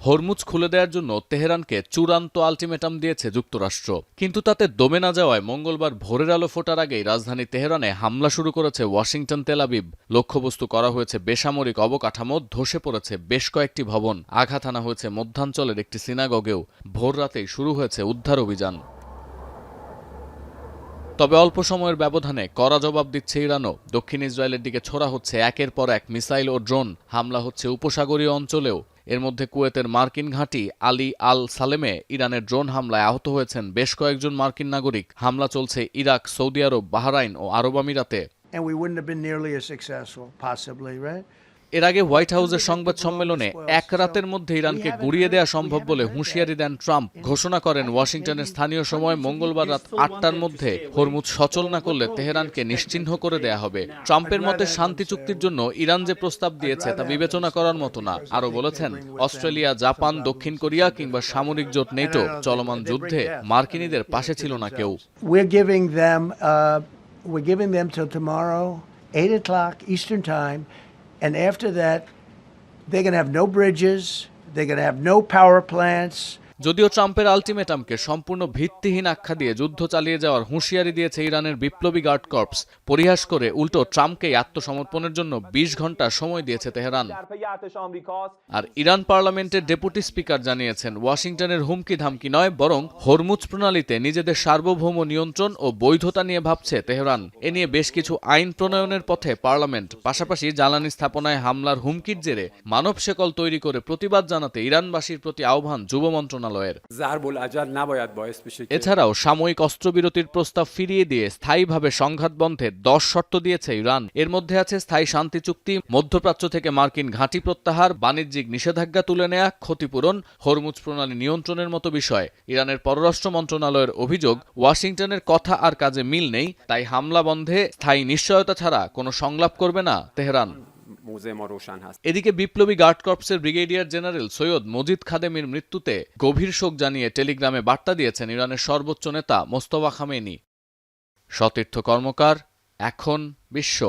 Hormuz খুলে দেওয়ার জন্য তেহরানকে চূড়ান্ত আলটিমেটাম দিয়েছে যুক্তরাষ্ট্র, কিন্তু তাতে দমে না যাওয়ায় মঙ্গলবার ভোরের আলো ফোটার আগেই রাজধানী তেহরানে হামলা শুরু করেছে ওয়াশিংটন তেল আবিব। লক্ষ্যবস্তু করা হয়েছে বেসামরিক অবকাঠামো, ধসে পড়েছে বেশ কয়েকটি ভবন, আঘাত আনা হয়েছে মধ্যাঞ্চলের একটি সিনাগগেও। ভোর রাতেই শুরু হয়েছে উদ্ধার অভিযান। তবে অল্প সময়ের ব্যবধানে কড়া জবাব দিচ্ছে ইরানও। দক্ষিণ ইসরায়েলের দিকে ছোড়া হচ্ছে একের পর এক মিসাইল ও ড্রোন, হামলা হচ্ছে উপসাগরীয় অঞ্চলেও। এর মধ্যে কুয়েতের মার্কিন ঘাঁটি আলী আল সালেমে ইরানের ড্রোন হামলায় আহত হয়েছেন বেশ কয়েকজন মার্কিন নাগরিক। হামলা চলছে ইরাক, সৌদি আরব, বাহরাইন ও আরব আমিরাতে। এর আগে হোয়াইট হাউসের সংবাদ সম্মেলনে এক রাতের মধ্যে ইরানকে গুড়িয়ে দেওয়া সম্ভব বলে হুঁশিয়ারি দেন ট্রাম্প। ঘোষণা করেন ওয়াশিংটনের স্থানীয় সময় মঙ্গলবার রাত ৮টার মধ্যে হরমুজ সচল না করলে তেহরানকে নিশ্চিহ্ন করে দেয়া হবে। ট্রাম্পের মতে শান্তি চুক্তির জন্য ইরান যে প্রস্তাব দিয়েছে তা বিবেচনা করার মতো না। আরও বলেছেন, অস্ট্রেলিয়া, জাপান, দক্ষিণ কোরিয়া কিংবা সামরিক জোট নেটো চলমান যুদ্ধে মার্কিনীদের পাশে ছিল না কেউ। We're giving them till tomorrow, 8 o'clock Eastern Time. And after that, they're going to have no bridges, they're going to have no power plants. যদিও ট্রাম্পের আলটিমেটামকে সম্পূর্ণ ভিত্তিহীন আখ্যা দিয়ে যুদ্ধ চালিয়ে যাওয়ার হুঁশিয়ারি দিয়েছে ইরানের বিপ্লবী গার্ড কর্পস, পরিহাস করে উল্টো ট্রাম্পকেই আত্মসমর্পণের জন্য ২০ ঘন্টা সময় দিয়েছে তেহরান। আর ইরান পার্লামেন্টের ডেপুটি স্পিকার জানিয়েছেন, ওয়াশিংটনের হুমকি ধামকি নয়, বরং হরমুজ প্রণালীতে নিজেদের সার্বভৌম নিয়ন্ত্রণ ও বৈধতা নিয়ে ভাবছে তেহরান। এ নিয়ে বেশ কিছু আইন প্রণয়নের পথে পার্লামেন্ট। পাশাপাশি জ্বালানি স্থাপনায় হামলার হুমকির জেরে মানব শেকল তৈরি করে প্রতিবাদ জানাতে ইরানবাসীর প্রতি আহ্বান যুব মন্ত্রণালয়ের। এছাড়াও সাময়িক অস্ত্রবিরতির প্রস্তাব ফিরিয়ে দিয়ে স্থায়ীভাবে সংঘাত বন্ধে ১০ শর্ত দিয়েছে ইরান। এর মধ্যে আছে স্থায়ী শান্তি চুক্তি, মধ্যপ্রাচ্য থেকে মার্কিন ঘাঁটি প্রত্যাহার, বাণিজ্যিক নিষেধাজ্ঞা তুলে নেয়া, ক্ষতিপূরণ, হরমুজ প্রণালী নিয়ন্ত্রণের মতো বিষয়। ইরানের পররাষ্ট্র মন্ত্রণালয়ের অভিযোগ, ওয়াশিংটনের কথা আর কাজে মিল নেই, তাই হামলা বন্ধে স্থায়ী নিশ্চয়তা ছাড়া কোনো সংলাপ করবে না তেহরান। এদিকে বিপ্লবী গার্ড কর্পসের ব্রিগেডিয়ার জেনারেল সৈয়দ মজিদ খাদেমির মৃত্যুতে গভীর শোক জানিয়ে টেলিগ্রামে বার্তা দিয়েছেন ইরানের সর্বোচ্চ নেতা মোস্তফা খামেনি। সতীর্থ কর্মকার, এখন বিশ্ব।